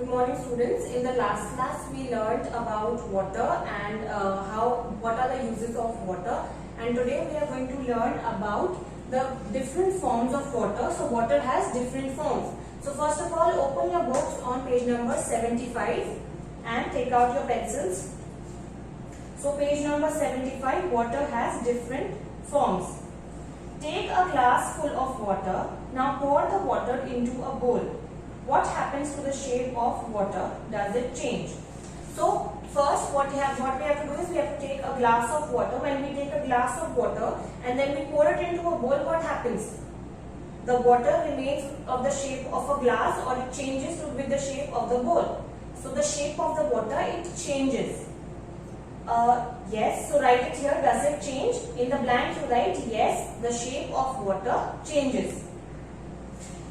Good morning students. In the last class we learned about water and what are the uses of water, and today we are going to learn about the different forms of water. So water has different forms. So first of all, open your books on page number 75 and take out your pencils. So page number 75, water has different forms. Take a glass full of water. Now pour the water into a bowl. What happens to the shape of water? Does it change? So first what we have to do is we have to take a glass of water. When we take a glass of water and then we pour it into a bowl, what happens? The water remains of the shape of a glass, or it changes with the shape of the bowl. So the shape of the water, it changes. Yes, so write it here. Does it change? In the blank you write yes, the shape of water changes.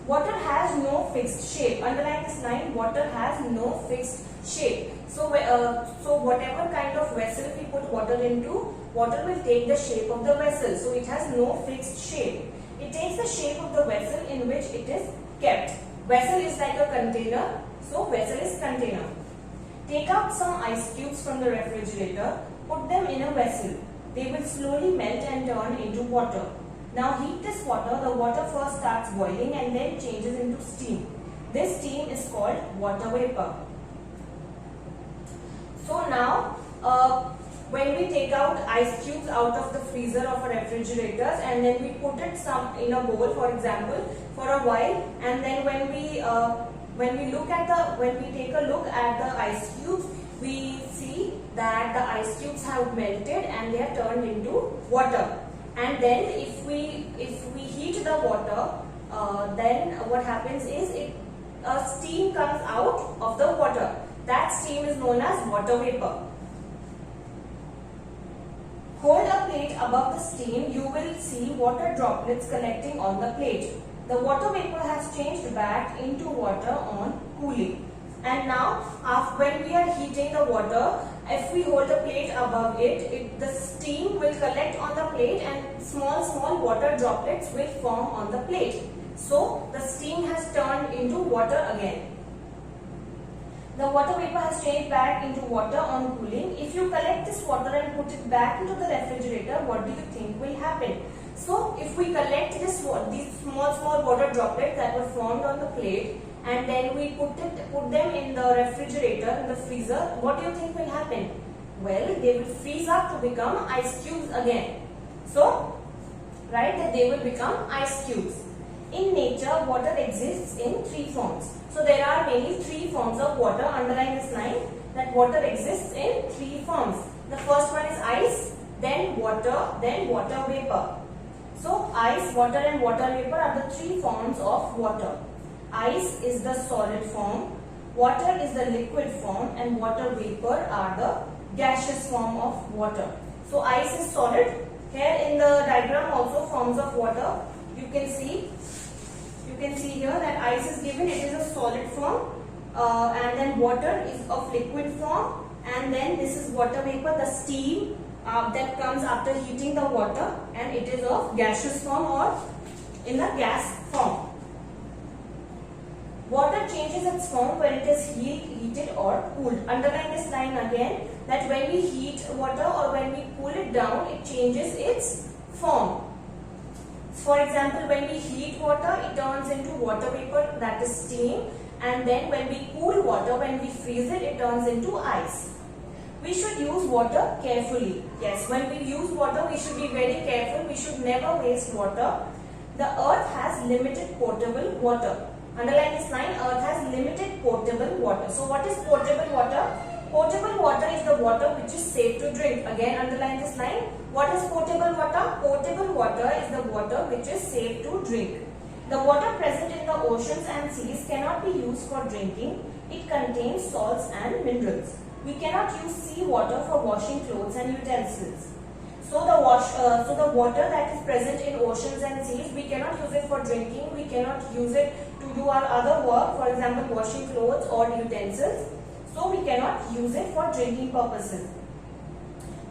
Water has no fixed shape. Underline this line. Water has no fixed shape. So whatever kind of vessel we put water into, water will take the shape of the vessel. So it has no fixed shape. It takes the shape of the vessel in which it is kept. Vessel is like a container. So vessel is container. Take out some ice cubes from the refrigerator. Put them in a vessel. They will slowly melt and turn into water. Now heat this water. The water first starts boiling and then changes into steam. This steam is called water vapor. So now when we take out ice cubes out of the freezer of our refrigerators and then we put it in a bowl, for example, for a while, and then when we take a look at the ice cubes, we see that the ice cubes have melted and they have turned into water. And then if we heat the water, then what happens is steam comes out of the water. That steam is known as water vapor. Hold a plate above the steam, you will see water droplets collecting on the plate. The water vapor has changed back into water on cooling. And now, when we are heating the water, if we hold the plate above it, the steam will collect on the plate and small water droplets will form on the plate. So, the steam has turned into water again. The water vapor has changed back into water on cooling. If you collect this water and put it back into the refrigerator, what do you think will happen? So, if we collect these small water droplets that were formed on the plate, and then we put them in the refrigerator, in the freezer, what do you think will happen? Well, they will freeze up to become ice cubes again. So, write that they will become ice cubes. In nature, water exists in three forms. So, there are mainly three forms of water. Underline this line, that water exists in three forms. The first one is ice, then water vapor. So, ice, water and water vapor are the three forms of water. Ice is the solid form, water is the liquid form, and water vapor are the gaseous form of water. So ice is solid. Here in the diagram also forms of water. You can see here that ice is given, it is a solid form, and then water is of liquid form, and then this is water vapor, the steam that comes after heating the water, and it is of gaseous form or in the gas form. Water changes its form when it is heated or cooled. Underline this line again, that when we heat water or when we cool it down, it changes its form. For example, when we heat water, it turns into water vapor, that is steam, and then when we cool water, when we freeze it, it turns into ice. We should use water carefully. Yes, when we use water, we should be very careful. We should never waste water. The earth has limited potable water. Underline this line, earth has limited potable water. So what is potable water? Potable water is the water which is safe to drink. Again, underline this line. What is potable water? Potable water is the water which is safe to drink. The water present in the oceans and seas cannot be used for drinking. It contains salts and minerals. We cannot use seawater for washing clothes and utensils. So the water that is present in oceans and seas, we cannot use it for drinking. We cannot use it to do our other work, for example washing clothes or utensils. So we cannot use it for drinking purposes.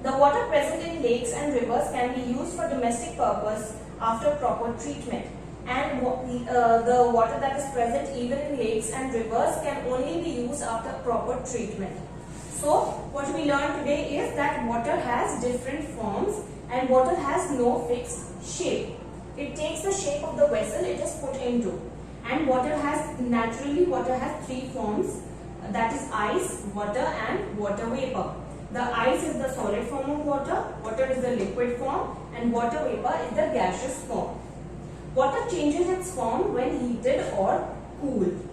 The water present in lakes and rivers can be used for domestic purpose after proper treatment. and the water that is present even in lakes and rivers can only be used treatment. So what we learned today is that water has different forms and water has no fixed shape. It takes the shape of the vessel it is put into. And water has three forms, that is ice, water and water vapor. The ice is the solid form of water, water is the liquid form and water vapor is the gaseous form. Water changes its form when heated or cooled.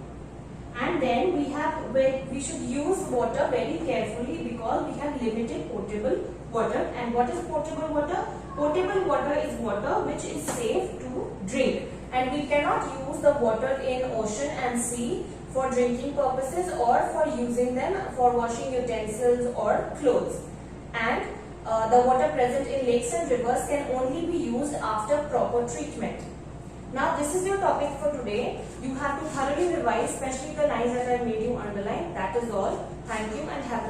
And then we should use water very carefully because we have limited potable water. And what is potable water? Potable water is water which is safe to drink. And we cannot use the water in ocean and sea for drinking purposes or for using them for washing utensils or clothes. And the water present in lakes and rivers can only be used after proper treatment. Now this is your topic for today. You have to thoroughly revise, especially the lines that I made you underline. That is all. Thank you and have